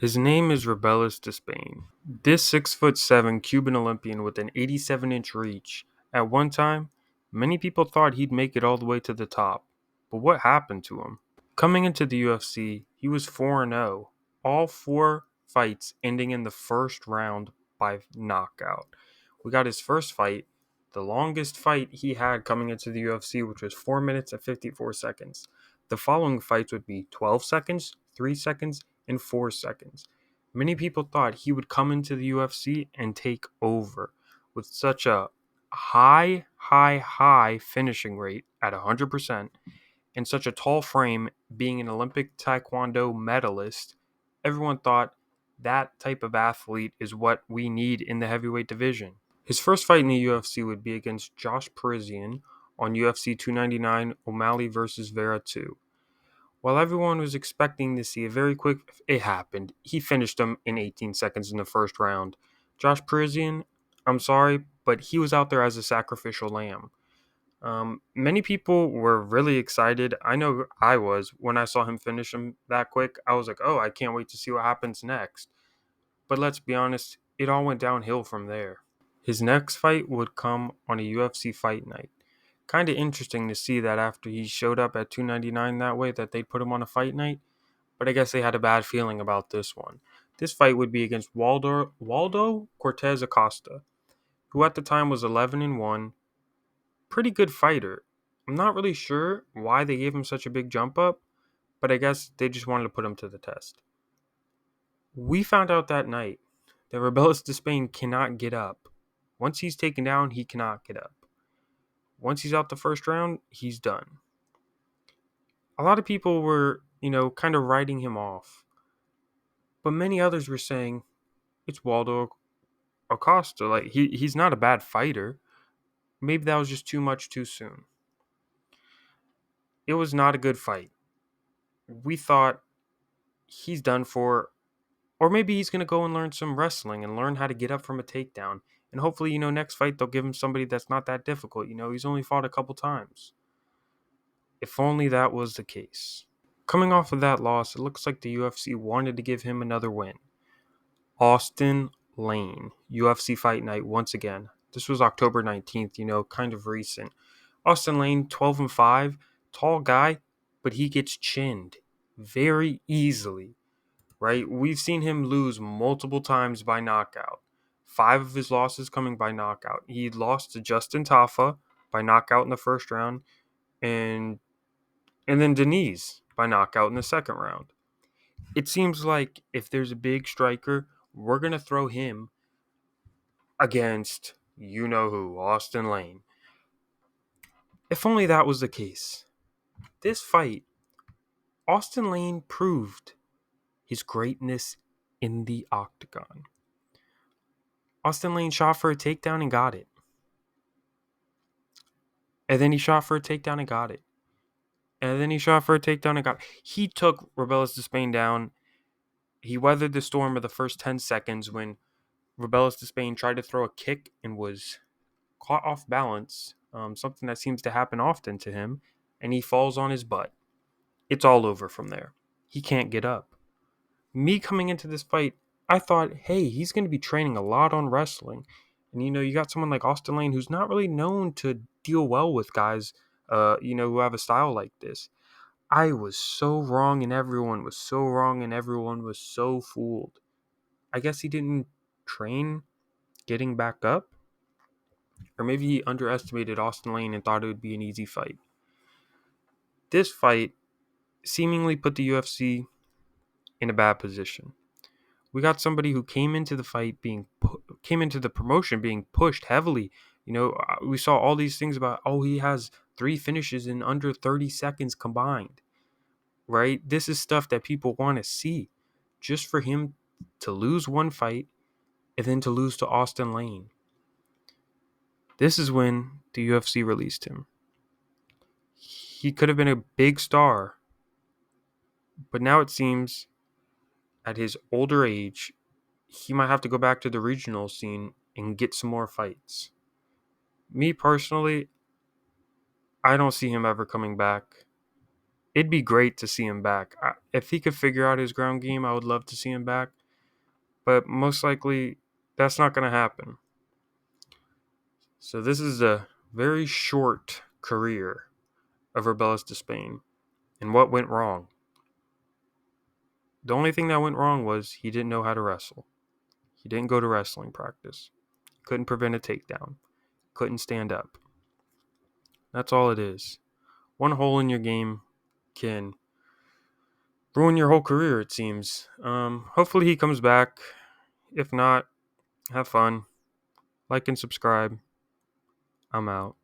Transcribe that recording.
His name is Robelis Despaigne. This 6'7" Cuban Olympian with an 87-inch reach. At one time, many people thought he'd make it all the way to the top. But what happened to him? Coming into the UFC, he was 4-0, all four fights ending in the first round by knockout. We got his first fight, the longest fight he had coming into the UFC, which was 4 minutes and 54 seconds. The following fights would be 12 seconds, 3 seconds, and 4 seconds. Many people thought he would come into the UFC and take over with such a high finishing rate at 100% and such a tall frame, being an Olympic Taekwondo medalist. Everyone thought that type of athlete is what we need in the heavyweight division. His first fight in the UFC would be against Josh Parisian on UFC 299 O'Malley vs. Vera 2. While everyone was expecting to see a very quick, it happened. He finished him in 18 seconds in the first round. Josh Parisian, I'm sorry, but he was out there as a sacrificial lamb. Many people were really excited. I know I was when I saw him finish him that quick. I was like, oh, I can't wait to see what happens next. But let's be honest, it all went downhill from there. His next fight would come on a UFC fight night. Kind of interesting to see that after he showed up at 299 that way, that they'd put him on a fight night. But I guess they had a bad feeling about this one. This fight would be against Waldo Cortes-Acosta, who at the time was 11-1. Pretty good fighter. I'm not really sure why they gave him such a big jump up, but I guess they just wanted to put him to the test. We found out that night that Robelis Despaigne cannot get up. Once he's taken down, he cannot get up. Once he's out the first round, he's done. A lot of people were, kind of writing him off, but many others were saying it's Waldo Acosta. Like he's not a bad fighter. Maybe that was just too much too soon. It was not a good fight. We thought he's done for, or maybe he's going to go and learn some wrestling and learn how to get up from a takedown. And hopefully, next fight they'll give him somebody that's not that difficult. He's only fought a couple times. If only that was the case. Coming off of that loss, it looks like the UFC wanted to give him another win. Austin Lane, UFC Fight Night once again. This was October 19th, kind of recent. Austin Lane, 12-5, tall guy, but he gets chinned very easily, right? We've seen him lose multiple times by knockout. 5 of his losses coming by knockout. He lost to Justin Tafa by knockout in the first round, and then Denise by knockout in the second round. It seems like if there's a big striker, we're going to throw him against you-know-who, Austin Lane. If only that was the case. This fight, Austin Lane proved his greatness in the octagon. Austin Lane shot for a takedown and got it. And then he shot for a takedown and got it. And then he shot for a takedown and got it. He took Robelis Despaigne down. He weathered the storm of the first 10 seconds when Robelis Despaigne tried to throw a kick and was caught off balance, something that seems to happen often to him, and he falls on his butt. It's all over from there. He can't get up. Me coming into this fight, I thought, hey, he's going to be training a lot on wrestling. And, you got someone like Austin Lane who's not really known to deal well with guys, who have a style like this. I was so wrong and everyone was so wrong and everyone was so fooled. I guess he didn't train getting back up. Or maybe he underestimated Austin Lane and thought it would be an easy fight. This fight seemingly put the UFC in a bad position. We got somebody who came into the fight came into the promotion being pushed heavily. We saw all these things about, he has 3 finishes in under 30 seconds combined, right? This is stuff that people want to see. Just for him to lose one fight and then to lose to Austin Lane. This is when the UFC released him. He could have been a big star, but now it seems at his older age, he might have to go back to the regional scene and get some more fights. Me personally, I don't see him ever coming back. it'd be great to see him back. If he could figure out his ground game, I would love to see him back. But most likely, that's not going to happen. So this is a very short career of Robelis Despaigne. And what went wrong? The only thing that went wrong was he didn't know how to wrestle. He didn't go to wrestling practice. Couldn't prevent a takedown. Couldn't stand up. That's all it is. One hole in your game can ruin your whole career, it seems. Hopefully he comes back. If not, have fun. Like and subscribe. I'm out.